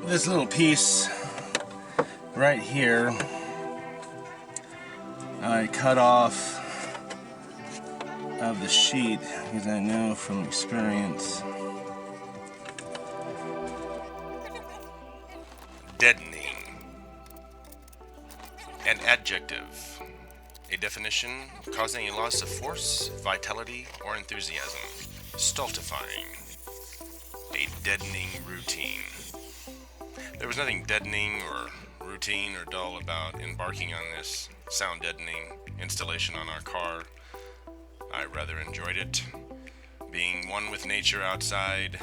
this little piece right here I cut off of the sheet because I know from experience. Deadening. An adjective. A definition: causing a loss of force, vitality, or enthusiasm. Stultifying. A deadening routine. There was nothing deadening or routine or dull about embarking on this sound deadening installation on our car. I rather enjoyed it. Being one with nature outside.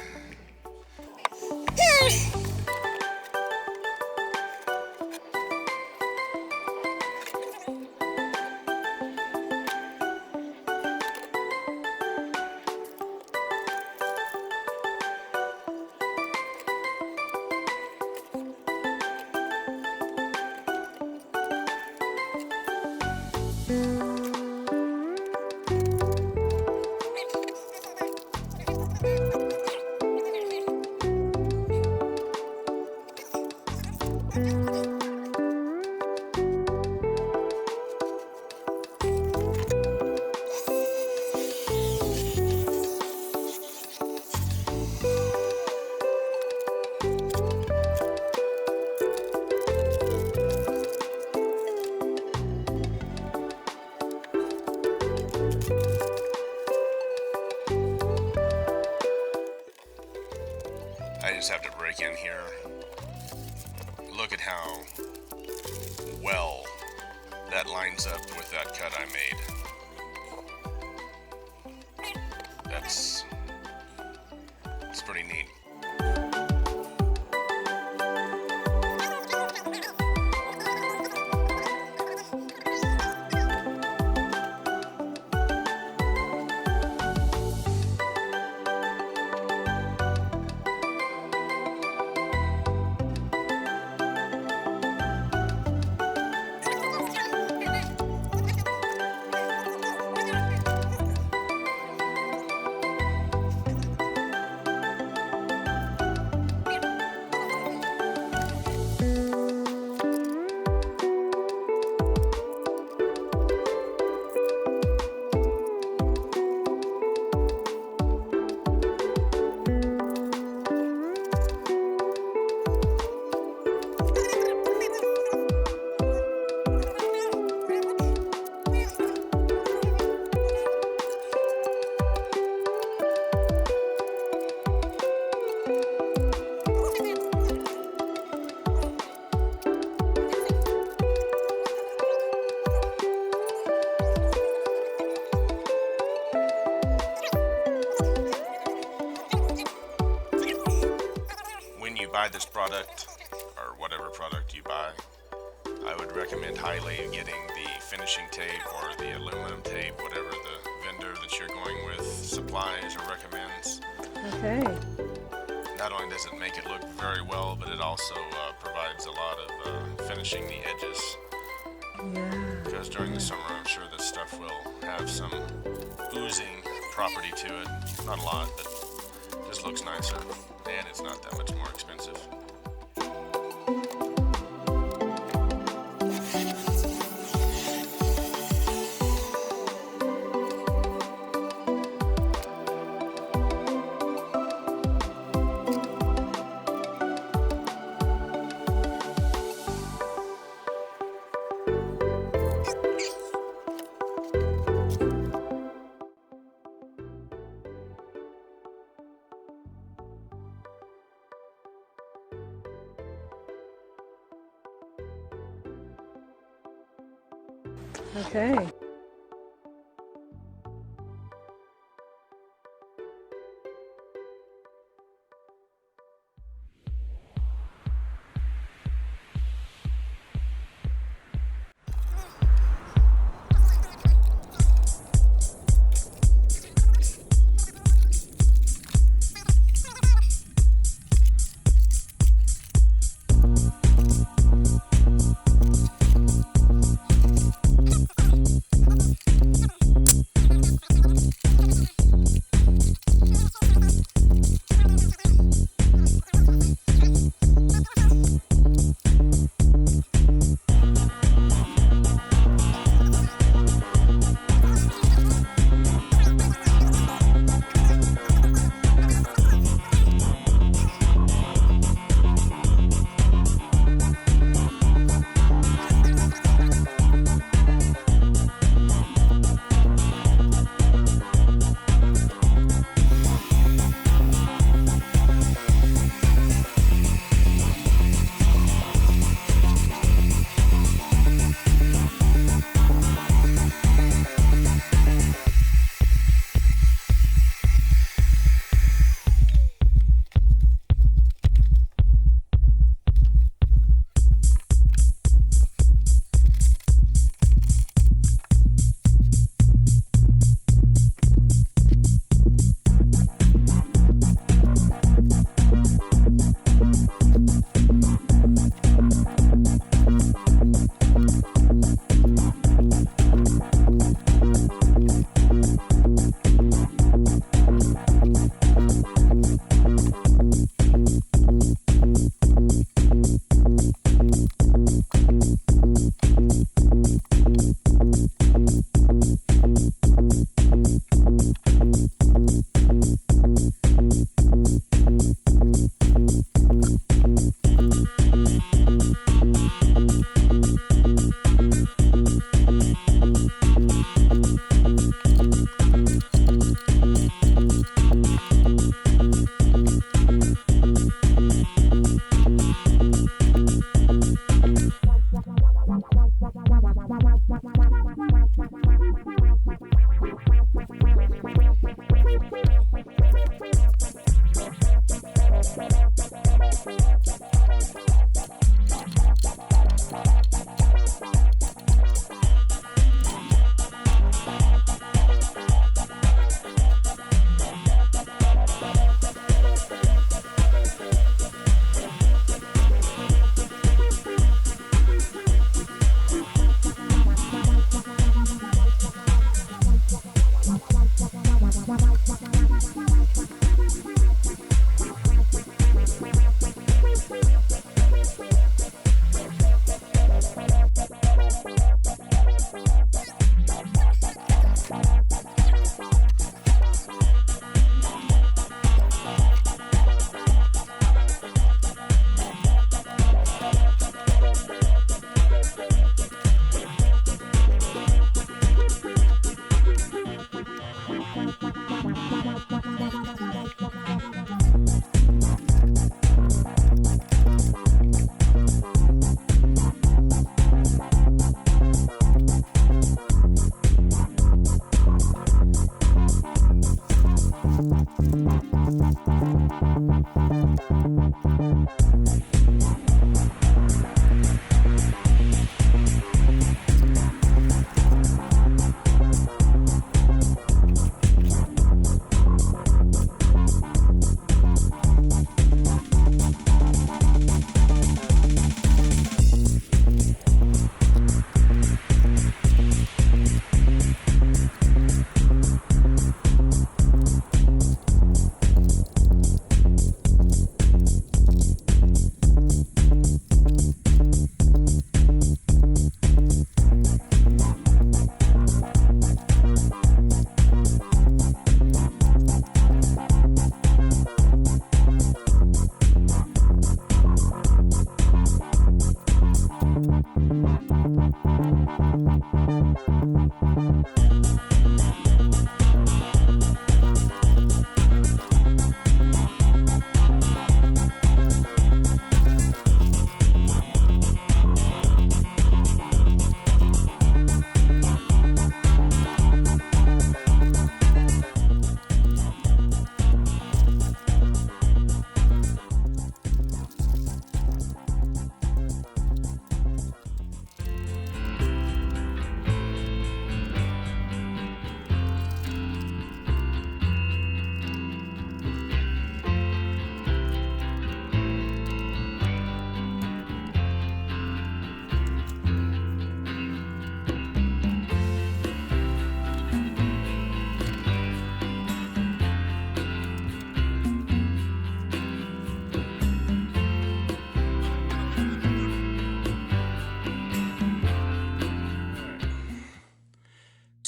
I just have to break in here. Look at how well that lines up with that cut I made. That's pretty neat. Buy this product, or whatever product you buy, I would recommend highly getting the finishing tape or the aluminum tape, whatever the vendor that you're going with supplies or recommends. Okay. Not only does it make it look very well, but it also provides a lot of finishing the edges. Yeah. Because during the summer, I'm sure this stuff will have some oozing property to it. Not a lot, but just looks nicer, and it's not that much more expensive. Okay.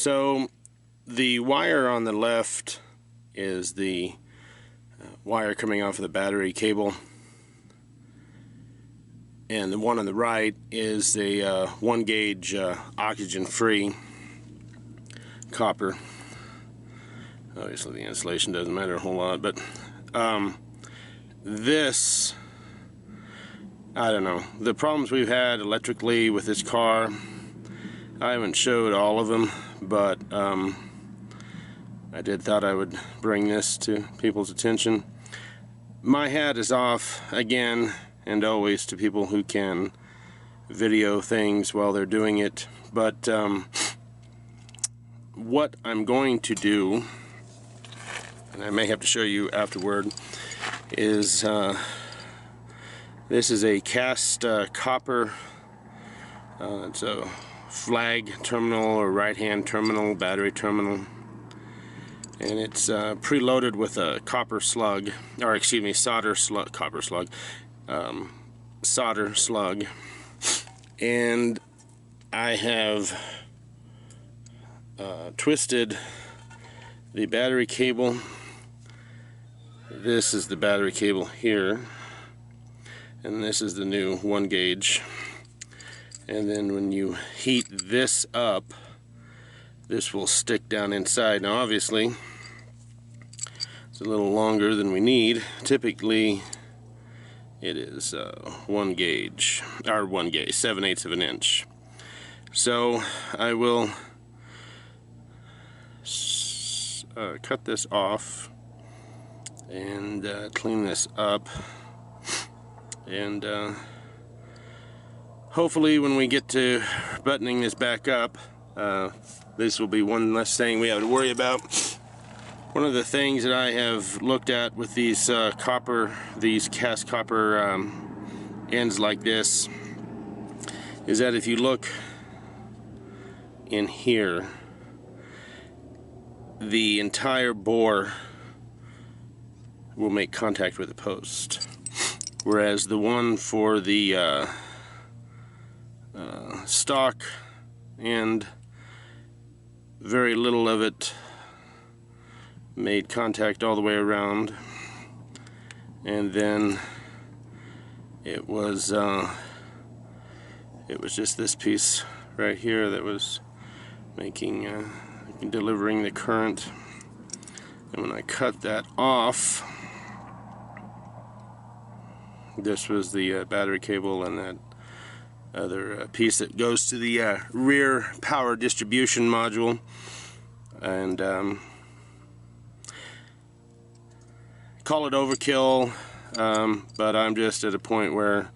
So the wire on the left is the wire coming off of the battery cable, and the one on the right is a 1 gauge oxygen free copper. Obviously the insulation doesn't matter a whole lot, but this, I don't know, the problems we've had electrically with this car, I haven't showed all of them, but I thought I would bring this to people's attention. My hat is off again and always to people who can video things while they're doing it, but what I'm going to do, and I may have to show you afterward, is this is a cast copper, it's a flag terminal or right hand terminal, battery terminal, and it's preloaded with a copper slug, or excuse me, solder slug, copper slug, solder slug, and I have twisted the battery cable. This is the battery cable here, and this is the new 1 gauge. And then when you heat this up, this will stick down inside. Now obviously it's a little longer than we need. Typically It is 1 gauge, or 1 gauge, 7/8 of an inch. So I will cut this off and clean this up, and hopefully when we get to buttoning this back up, this will be one less thing we have to worry about. One of the things that I have looked at with these cast copper ends like this, is that if you look in here, the entire bore will make contact with the post, whereas the one for the stock end, very little of it made contact all the way around, and then it was just this piece right here that was making delivering the current. And when I cut that off, this was the battery cable, and that other piece that goes to the rear power distribution module. And call it overkill, but I'm just at a point where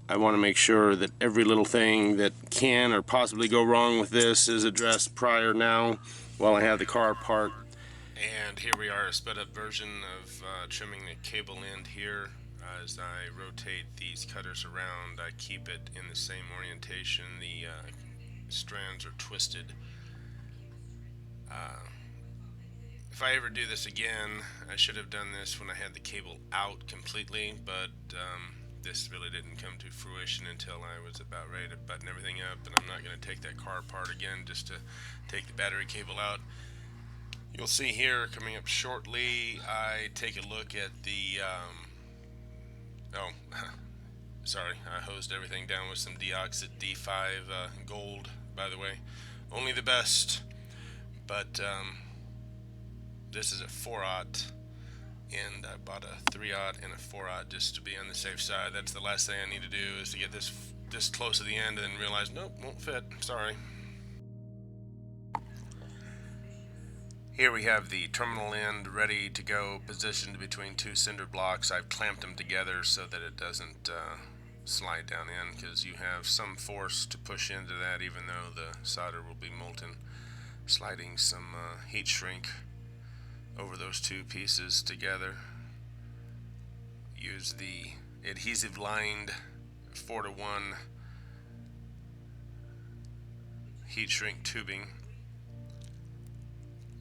I want to make sure that every little thing that can or possibly go wrong with this is addressed prior now while I have the car apart. And here we are, a sped up version of trimming the cable end here. As I rotate these cutters around, I keep it in the same orientation. The strands are twisted. If I ever do this again, I should have done this when I had the cable out completely, but this really didn't come to fruition until I was about ready to button everything up, and I'm not going to take that car apart again just to take the battery cable out. You'll see here coming up shortly, I take a look at the sorry, I hosed everything down with some Deoxit D5 gold, by the way. Only the best, but this is a 4/0, and I bought a 3/0 and a 4/0 just to be on the safe side. That's the last thing I need to do, is to get this close to the end and then realize, nope, won't fit, sorry. Here we have the terminal end ready to go, positioned between 2 cinder blocks. I've clamped them together so that it doesn't slide down in, because you have some force to push into that even though the solder will be molten. Sliding some heat shrink over those 2 pieces together. Use the adhesive lined 4:1 heat shrink tubing,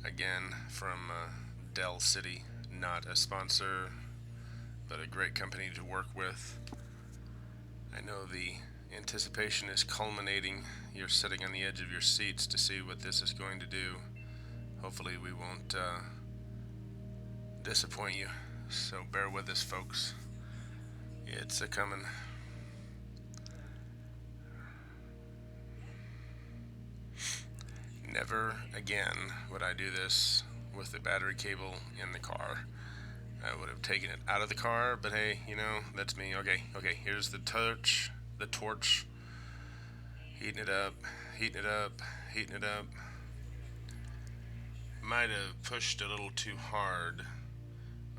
again from DelCity, not a sponsor but a great company to work with. I know the anticipation is culminating. You're sitting on the edge of your seats to see what this is going to do. Hopefully we won't disappoint you, so bear with us, folks. It's a coming. Never again would I do this with the battery cable in the car. I would have taken it out of the car, but hey, you know, that's me. Okay, here's the torch, heating it up. Might have pushed a little too hard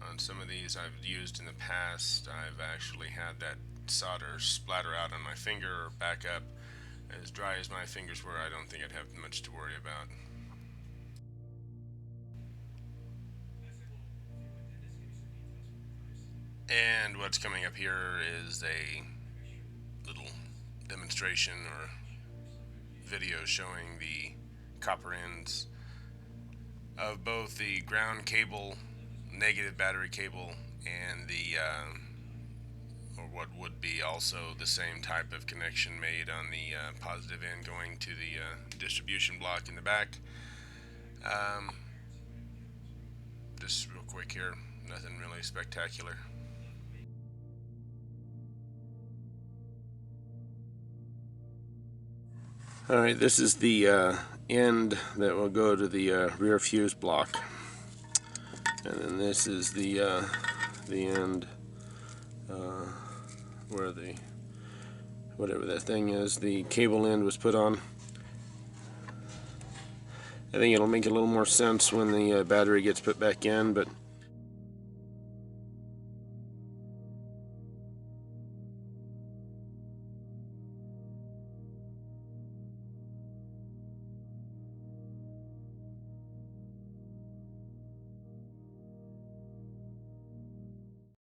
on some of these I've used in the past. I've actually had that solder splatter out on my finger or back up. As dry as my fingers were, I don't think I'd have much to worry about. And what's coming up here is a little demonstration or video showing the copper ends of both the ground cable, negative battery cable, and the or what would be also the same type of connection made on the positive end going to the distribution block in the back. Just real quick here, nothing really spectacular. Alright, this is the end that will go to the rear fuse block, and then this is the end where the whatever that thing is, the cable end was put on. I think it'll make a little more sense when the battery gets put back in, but